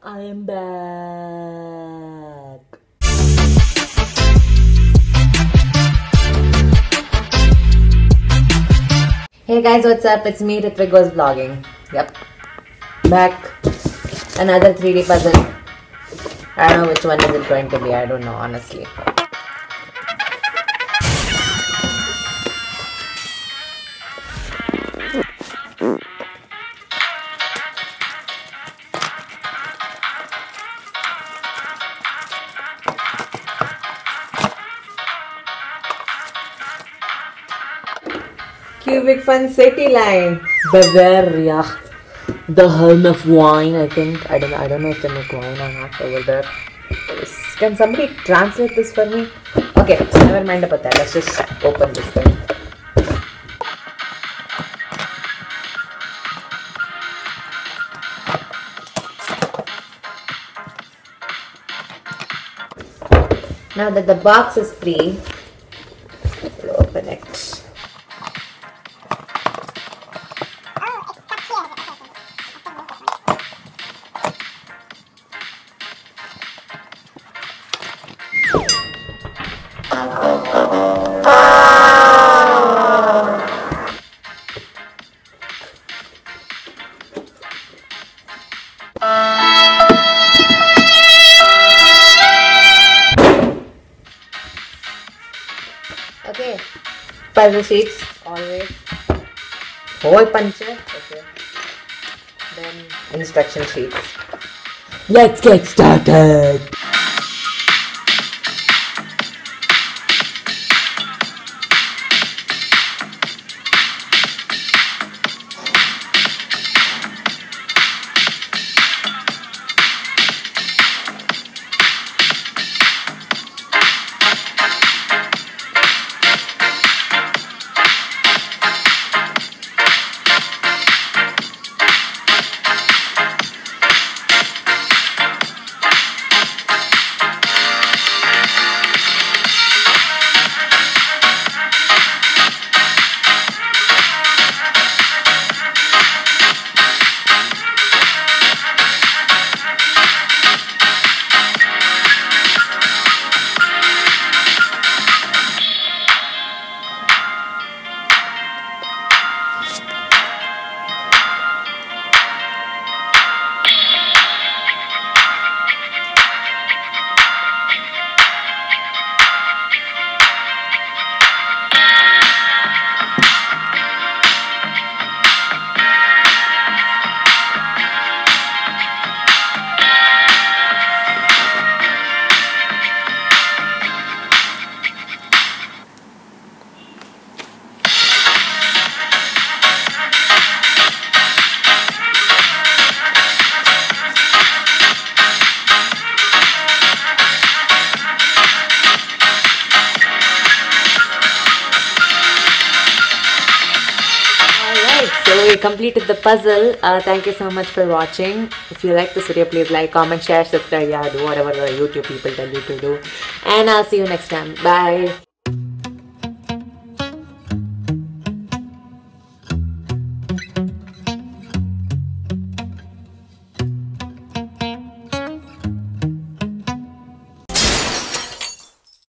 I am back. Hey guys, what's up? It's me, Ritvik Goes Vlogging. Yep. Back. Another 3D puzzle. I don't know which one is it going to be. I don't know, honestly. Cubic Fun City line, Bavaria, the home of wine. I think I don't know if they make wine or not over there. Can somebody translate this for me? Okay, never mind about that. Let's just open this thing. Now that the box is free, we'll open it. Okay, puzzle sheets always. Hole puncher. Okay. Then instruction sheets. Let's get started. So we completed the puzzle. Thank you so much for watching. If you like this video, please like, comment, share, subscribe, yeah, do whatever the YouTube people tell you to do. And I'll see you next time. Bye.